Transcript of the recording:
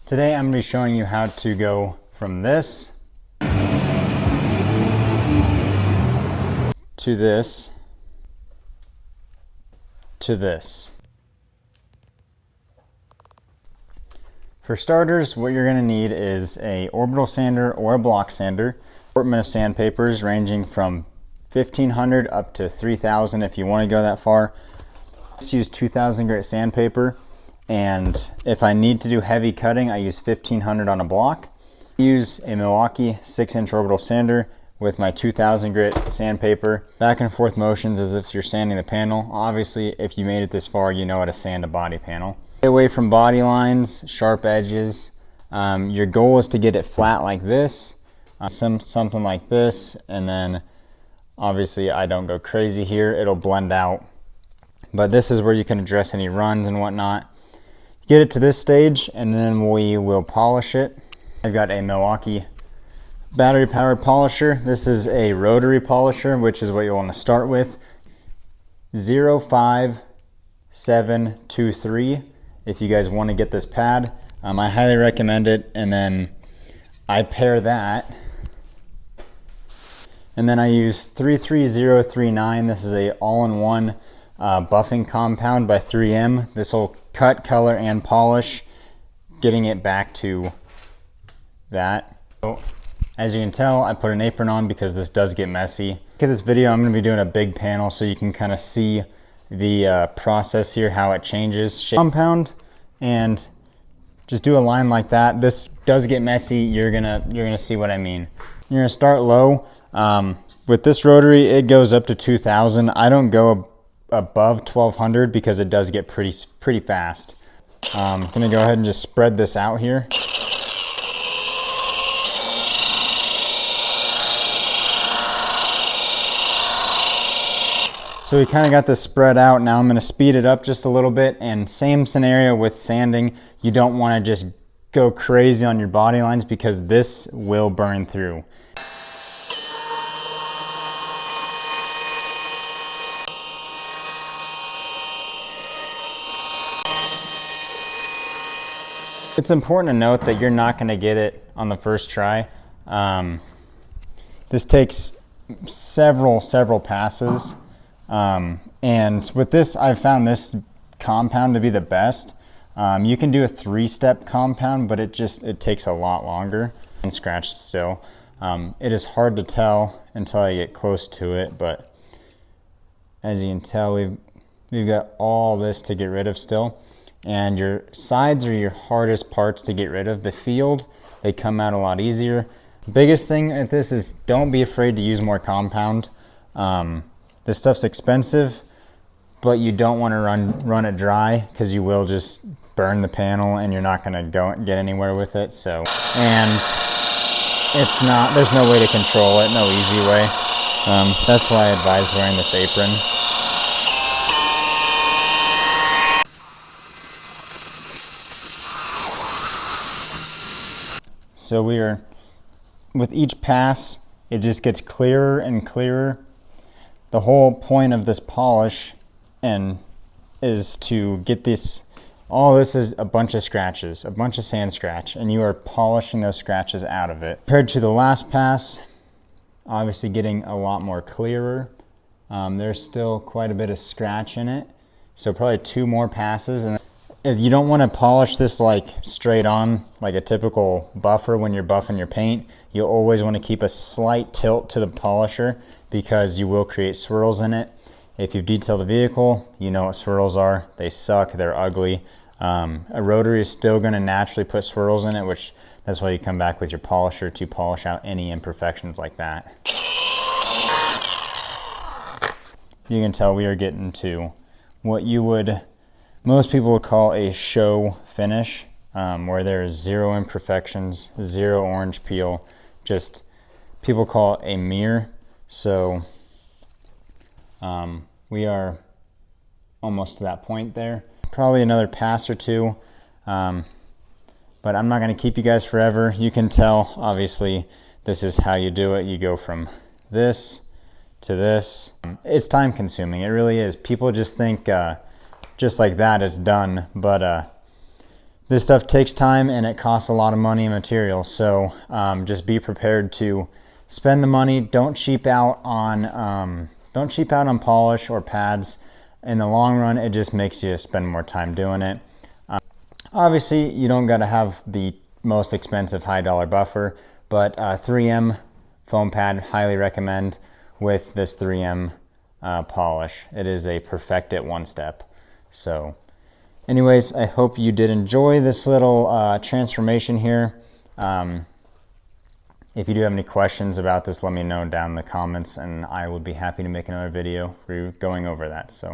Today I'm going to be showing you how to go from this to this to this. For starters, what you're going to need is a orbital sander or a block sander, assortment of sandpapers ranging from 1500 up to 3000 if you want to go that far. Just use 2000 grit sandpaper, and if I need to do heavy cutting, I use 1500 on a block. I use a Milwaukee 6-inch orbital sander with my 2000 grit sandpaper. Back and forth motions as if you're sanding the panel. Obviously, if you made it this far, you know how to sand a body panel. Stay away from body lines, sharp edges. Your goal is to get it flat like this, something like this, and then obviously I don't go crazy here, it'll blend out. But this is where you can address any runs and whatnot. Get it to this stage and then we will polish it. I've got a Milwaukee battery powered polisher. This is a rotary polisher, which is what you want to start with. 05723 if you guys want to get this pad. I highly recommend it. And then I pair that. And then I use 33039. This is a all-in-one buffing compound by 3M. This will cut, color, and polish, getting it back to that. So, as you can tell, I put an apron on because this does get messy. Look at this video, I'm going to be doing a big panel so you can kind of see the process here, how it changes. Compound, and just do a line like that. This does get messy. You're gonna see what I mean. You're gonna start low. With this rotary, it goes up to 2000. I don't go above 1200 because it does get pretty fast. I'm gonna go ahead and just spread this out here. So we kind of got this spread out. Now I'm gonna speed it up just a little bit, and same scenario with sanding. You don't wanna just go crazy on your body lines because this will burn through. It's important to note that you're not going to get it on the first try. This takes several passes. And with this, I've found this compound to be the best. You can do a 3-step compound, but it takes a lot longer and scratched still. It is hard to tell until I get close to it, but as you can tell, we've got all this to get rid of still. And your sides are your hardest parts to get rid of. The field, they come out a lot easier. Biggest thing with this is don't be afraid to use more compound. This stuff's expensive, but you don't want to run it dry because you will just burn the panel and you're not going to get anywhere with it. So, and there's no way to control it, no easy way. That's why I advise wearing this apron. So with each pass, it just gets clearer and clearer. The whole point of this polish is to get this, all this is a bunch of scratches, a bunch of sand scratch, and you are polishing those scratches out of it. Compared to the last pass, obviously getting a lot more clearer. There's still quite a bit of scratch in it. So probably 2 more passes. And if you don't want to polish this like straight on, like a typical buffer when you're buffing your paint, you always want to keep a slight tilt to the polisher because you will create swirls in it. If you've detailed a vehicle, you know what swirls are. They suck, they're ugly. A rotary is still going to naturally put swirls in it, which that's why you come back with your polisher to polish out any imperfections like that. You can tell we are getting to what most people would call a show finish, where there's 0 imperfections, 0 orange peel, just people call it a mirror. So we are almost to that point there. Probably another pass or 2, but I'm not going to keep you guys forever. You can tell, obviously, this is how you do it. You go from this to this. It's time consuming, it really is. People just think just like that it's done, but This stuff takes time and it costs a lot of money and material. So just be prepared to spend the money. Don't cheap out on polish or pads. In the long run, it just makes you spend more time doing it. Obviously, you don't got to have the most expensive high dollar buffer, but 3M foam pad, highly recommend with this 3M polish. It is a perfect one step. So anyways, I hope you did enjoy this little transformation here. If you do have any questions about this, let me know down in the comments and I would be happy to make another video going over that. So.